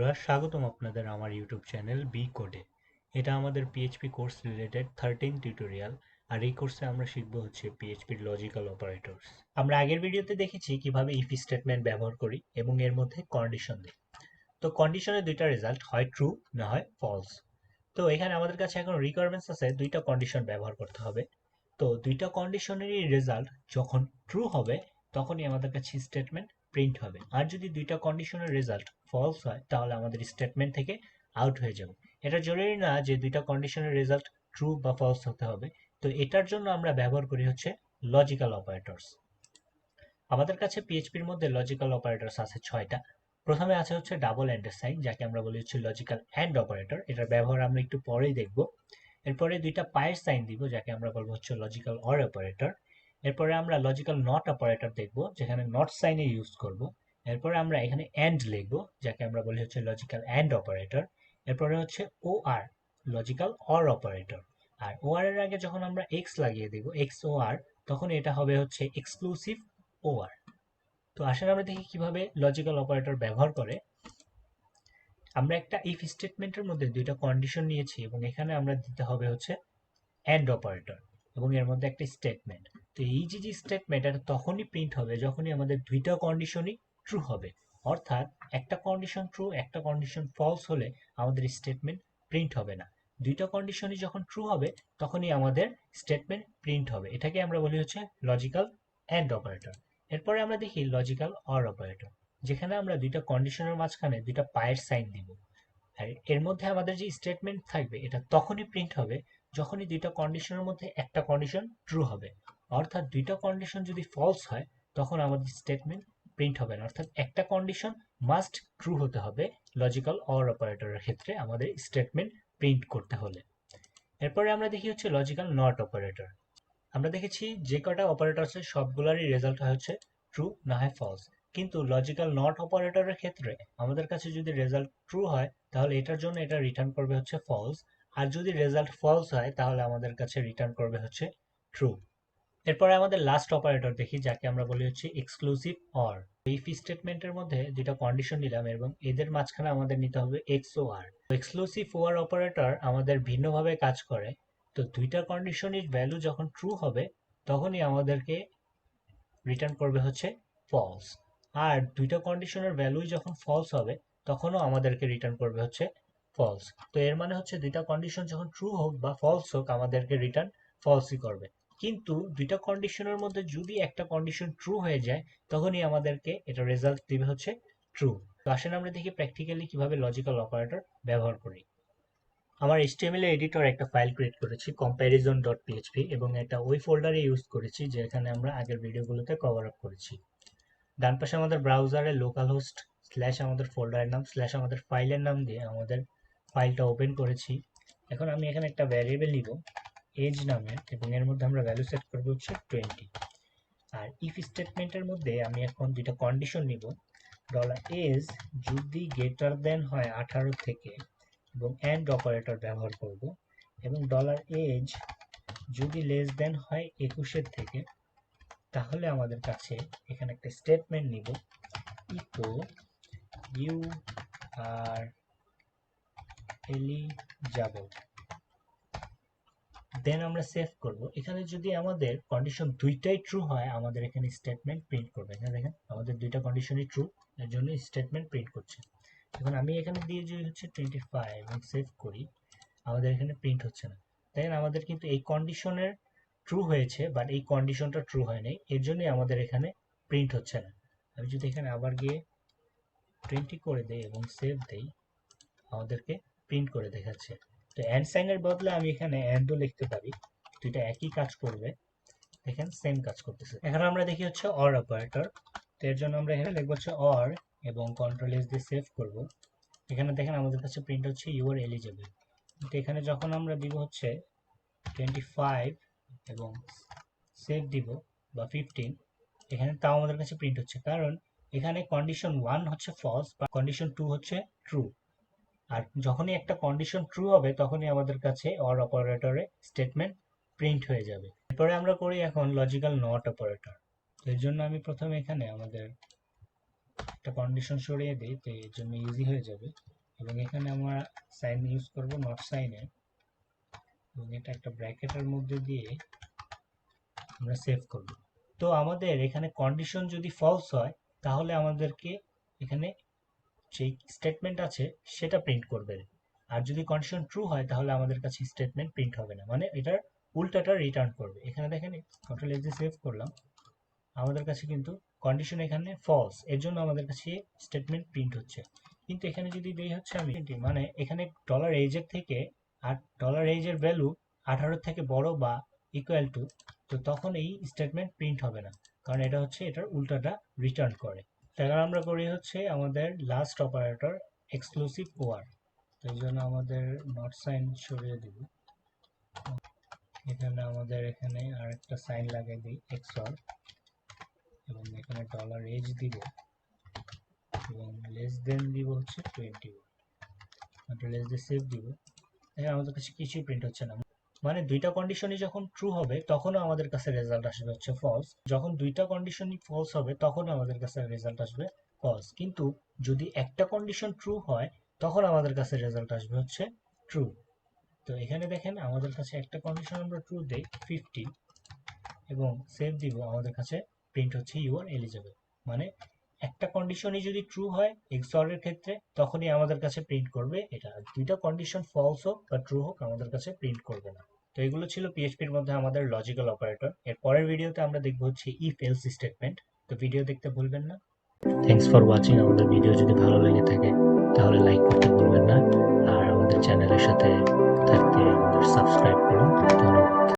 বন্ধুরা, স্বাগতম আপনাদের আমার ইউটিউব চ্যানেল বি কোডে। এটা আমাদের পিএইচপি কোর্স রিলেটেড 13 টিউটোরিয়াল। আর এই কোর্সে আমরা শিখব হচ্ছে পিএইচপির লজিক্যাল অপারেটরস। আমরা আগের ভিডিওতে দেখেছি কিভাবে ইফ স্টেটমেন্ট ব্যবহার করি এবং এর মধ্যে কন্ডিশন দিই। তো কন্ডিশনের দুইটা রেজাল্ট হয় ট্রু না হয় ফলস। তো এখানে আমাদের কাছে এখন রিকোয়ারমেন্টস আছে দুইটা কন্ডিশন ব্যবহার করতে হবে। তো দুইটা কন্ডিশনেরই রেজাল্ট যখন ট্রু হবে তখনই আমাদের কাছে স্টেটমেন্ট প্রিন্ট হবে। আর যদি দুইটা কন্ডিশনের রেজাল্ট ফলস হয় তাহলে আমাদের স্টেটমেন্ট থেকে আউট হয়ে যাবে। এটা জরুরি না যে দুইটা কন্ডিশনের রেজাল্ট ট্রু বা ফলস হতে হবে। তো এটার জন্য আমরা ব্যবহার করি হচ্ছে লজিক্যাল অপারেটরস। আমাদের কাছে পিএইচপির মধ্যে লজিক্যাল অপারেটরস আছে 6টা। প্রথমে আছে হচ্ছে ডাবল এন্ড সাইন, যাকে আমরা বলি হচ্ছে লজিক্যাল এন্ড অপারেটর। এটার ব্যবহার আমরা একটু পরেই দেখব। এরপরে দুইটা পায়ের সাইন দিব, যাকে আমরা বলবো হচ্ছে লজিক্যাল অর অপারেটর। এরপরে আমরা লজিক্যাল নট অপারেটর দেখব, যেখানে নট সাইনে ইউজ করব। এরপরে আমরা এখানে এন্ড লিখব, যাকে আমরা বলি হচ্ছে লজিক্যাল এন্ড অপারেটর। এরপরে হচ্ছে O R, logical or operator. আর ও আর এর আগে যখন আমরা এক্স লাগিয়ে দিব, এক্স ও আর, তখন এটা হবে হচ্ছে এক্সক্লুসিভ ও আর। তো আসলে আমরা দেখি কিভাবে লজিক্যাল অপারেটর ব্যবহার করে। আমরা একটা ইফ স্টেটমেন্টের মধ্যে দুইটা কন্ডিশন নিয়েছি এবং এখানে আমরা দিতে হবে হচ্ছে এন্ড অপারেটর এবং এর মধ্যে একটা স্টেটমেন্ট। তো এই যে স্টেটমেন্ট, এটা তখনই প্রিন্ট হবে যখনই আমাদের দুইটা কন্ডিশনই ট্রু হবে। অর্থাৎ একটা কন্ডিশন ট্রু একটা কন্ডিশন ফলস হলে আমাদের স্টেটমেন্ট প্রিন্ট হবে না। দুইটা কন্ডিশনই যখন ট্রু হবে তখনই আমাদের স্টেটমেন্ট প্রিন্ট হবে। এটাকে আমরা বলি হচ্ছে লজিক্যাল এন্ড অপারেটর। এরপরে আমরা দেখি লজিক্যাল অর অপারেটর, যেখানে আমরা দুইটা কন্ডিশনের মাঝখানে দুইটা পায়ের সাইন দিব। আর এর মধ্যে আমাদের যে স্টেটমেন্ট থাকবে এটা তখনই প্রিন্ট হবে যখনই দুইটা কন্ডিশনের মধ্যে একটা কন্ডিশন ট্রু হবে। অর্থাৎ দুইটা কন্ডিশন যদি ফলস হয় তখন আমাদের স্টেটমেন্ট প্রিন্ট হবে না। অর্থাৎ একটা কন্ডিশন মাস্ট ট্রু হতে হবে লজিক্যাল অর অপারেটরের ক্ষেত্রে আমাদের স্টেটমেন্ট প্রিন্ট করতে হলে। এরপরে আমরা দেখি হচ্ছে লজিক্যাল নট অপারেটর। আমরা দেখেছি যে কটা অপারেটর আছে সবগুলারই রেজাল্ট হচ্ছে ট্রু না হয় ফলস। কিন্তু লজিক্যাল নট অপারেটরের ক্ষেত্রে আমাদের কাছে যদি রেজাল্ট ট্রু হয় তাহলে এটার জন্য এটা রিটার্ন করবে হচ্ছে ফলস। আর যদি রেজাল্ট ফলস হয় তাহলে আমাদের কাছে রিটার্ন করবে হচ্ছে ট্রু। এরপরে আমাদের লাস্ট অপারেটর দেখি, যাকে আমরা বলি হচ্ছে এক্সক্লুসিভ অর। ইফ স্টেটমেন্টের মধ্যে দুইটা কন্ডিশন নিলাম এবং এদের মাঝখানে আমাদের নিতে হবে এক্স ও আর। এক্সক্লুসিভ ওর অপারেটর আমাদের ভিন্নভাবে কাজ করে। তো দুইটা কন্ডিশনের ভ্যালু যখন ট্রু হবে তখনই আমাদেরকে রিটার্ন করবে হচ্ছে ফলস। আর দুইটা কন্ডিশনের ভ্যালু যখন ফলস হবে তখনও আমাদেরকে রিটার্ন করবে হচ্ছে ফলস। তো এর মানে হচ্ছে দুইটা কন্ডিশন যখন ট্রু হোক বা ফলস হোক আমাদেরকে রিটার্ন ফলসই করবে। কিন্তু দুইটা কন্ডিশনের মধ্যে যদি একটা কন্ডিশন ট্রু হয়ে যায় তখনই আমাদেরকে এটা রেজাল্ট দিবে হচ্ছে ট্রু। তো আসলে আমরা দেখি প্র্যাকটিক্যালি কিভাবে লজিক্যাল অপারেটর ব্যবহার করি। আমার HTML এডিটর একটা ফাইল ক্রিয়েট করেছি comparison.php এবং এটা ওই ফোল্ডারে ইউজ করেছি যেখানে আমরা আগের ভিডিওগুলোতে কভার আপ করেছি। ডান পাশে আমাদের ব্রাউজারে লোকাল হোস্ট স্ল্যাশ আমাদের ফোল্ডারের নাম স্ল্যাশ আমাদের ফাইলের নাম দিয়ে আমাদের ফাইলটা ওপেন করেছি। এখন আমি এখানে একটা ভ্যারিয়েবল নিব এজ নামের এবং এর মধ্যে আমরা ভ্যালু সেট করবো হচ্ছে 20। আর ইফ স্টেটমেন্টের মধ্যে আমি এখন দুইটা কন্ডিশন নিব। $এজ যদি গ্রেটার দেন হয় 18 থেকে এবং এন্ড অপারেটর ব্যবহার করব, এবং $এজ যদি লেস দেন হয় 21 থেকে, তাহলে আমাদের কাছে এখানে একটা স্টেটমেন্ট নিব ইকো ইউ আর এলিজেবল। দেন আমরা সেভ করব। এখানে যদি আমাদের কন্ডিশন দুইটাই ট্রু হয় আমাদের এখানে স্টেটমেন্ট প্রিন্ট করবে। এখানে দেখেন আমাদের দুইটা কন্ডিশনই ট্রু, এর জন্য স্টেটমেন্ট প্রিন্ট করছে। এখন আমি এখানে দিয়ে যদি হচ্ছে 25 এবং সেভ করি, আমাদের এখানে প্রিন্ট হচ্ছে না। দেখেন আমাদের কিন্তু এই কন্ডিশনের ট্রু হয়েছে বাট এই কন্ডিশনটা ট্রু হয় নাই, এর জন্যই আমাদের এখানে প্রিন্ট হচ্ছে না। আমি যদি এখানে আবার গিয়ে 20 করে দেই এবং সেভ দেই, আমাদেরকে প্রিন্ট করে দেখাচ্ছে। তো এন্ড সাইনের বদলে আমি এখানে এন্ডও লিখতে পারি, দুইটা একই কাজ করবে। দেখেন সেম কাজ করতেছে। এখন আমরা দেখি হচ্ছে অর অপারেটর। তো এর জন্য আমরা এখানে লিখবো হচ্ছে অর এবং কন্ট্রোল এস দিয়ে সেভ করব। এখানে দেখেন আমাদের কাছে প্রিন্ট হচ্ছে ইউ আর এলিজেবল। তো এখানে যখন আমরা দিব হচ্ছে 25 এবং সেভ দিব বা 15, এখানে তাও আমাদের কাছে প্রিন্ট হচ্ছে, কারণ এখানে কন্ডিশন 1 হচ্ছে ফলস বা কন্ডিশন 2 হচ্ছে ট্রু। আর যখনই একটা কন্ডিশন ট্রু হবে তখনই আমাদের কাছে অর অপারেটরে স্টেটমেন্ট প্রিন্ট হয়ে যাবে। এরপরে আমরা করি এখন লজিক্যাল নট অপারেটর। এর জন্য আমি প্রথমে এখানে আমাদের একটা কন্ডিশন সরিয়ে দিই, তো এর জন্য ইজি হয়ে যাবে। এবং এখানে আমরা সাইন ইউজ করব নট সাইনে, এবং এটা একটা ব্র্যাকেটের মধ্যে দিয়ে আমরা সেভ করব। তো আমাদের এখানে কন্ডিশন যদি ফলস হয় তাহলে আমাদেরকে এখানে যেই স্টেটমেন্ট আছে সেটা প্রিন্ট করবে, আর যদি কন্ডিশন ট্রু হয় তাহলে আমাদের কাছে স্টেটমেন্ট প্রিন্ট হবে না, মানে এটার উল্টাটা রিটার্ন করবে। এখানে দেখেন কন্ট্রোল এক্স দিয়ে সেভ করলাম, আমাদের কাছে কিন্তু কন্ডিশন এখানে ফলস, এর জন্য আমাদের কাছে স্টেটমেন্ট প্রিন্ট হচ্ছে। কিন্তু এখানে যদি দেই হচ্ছে আমি মানে এখানে ডলার এজের থেকে আর ডলার এজের ভ্যালু 18 থেকে বড় বা ইকুয়াল টু, তো তখন এই স্টেটমেন্ট প্রিন্ট হবে না, কারণ এটা হচ্ছে এটার উল্টাটা রিটার্ন করে। তারপর আমরা করি হচ্ছে আমাদের লাস্ট অপারেটর এক্সক্লুসিভ ওয়ার, তো এই জন্য আমাদের নট সাইন সরিয়ে দিব, এখানে আমাদের এখানে আরেকটা সাইন লাগাই দিই এক্সঅর, এবং এখানে ডলার এজ দিব এবং লেস দেন দিব হচ্ছে 21, কন্ট্রোল এস দিয়ে সেভ দিব। দেখেন আমাদের কাছে কিছুই প্রিন্ট হচ্ছে না, মানে দুইটা কন্ডিশনই যখন ট্রু হবে তখনও আমাদের কাছে রেজাল্ট আসবে হচ্ছে ফলস, যখন দুইটা কন্ডিশনই ফলস হবে তখনও আমাদের কাছে রেজাল্ট আসবে ফলস। কিন্তু যদি একটা কন্ডিশন ট্রু হয় তখন আমাদের কাছে রেজাল্ট আসবে হচ্ছে ট্রু। তো এখানে দেখেন আমাদের কাছে একটা কন্ডিশন আমরা ট্রু দেই 50 এবং সেভ দিব, আমাদের কাছে প্রিন্ট হচ্ছে ইউ আর এলিজেবল। মানে একটা কন্ডিশনই যদি ট্রু হয় এক্সঅর এর ক্ষেত্রে তখনই আমাদের কাছে প্রিন্ট করবে এটা, আর দুইটা কন্ডিশন ফলস হোক বা ট্রু হোক আমাদের কাছে প্রিন্ট করবে না। তো এগুলো ছিল পিএইচপির মধ্যে আমাদের লজিক্যাল অপারেটর। এর পরের ভিডিওতে আমরা দেখব হচ্ছে ইফ এলস স্টেটমেন্ট। তো ভিডিও দেখতে ভুলবেন না। Thanks for watching. আমাদের ভিডিও যদি ভালো লেগে থাকে তাহলে লাইক করতে ভুলবেন না, আর আমাদের চ্যানেলের সাথে থাকতে আমাদের সাবস্ক্রাইব করুন। ধন্যবাদ।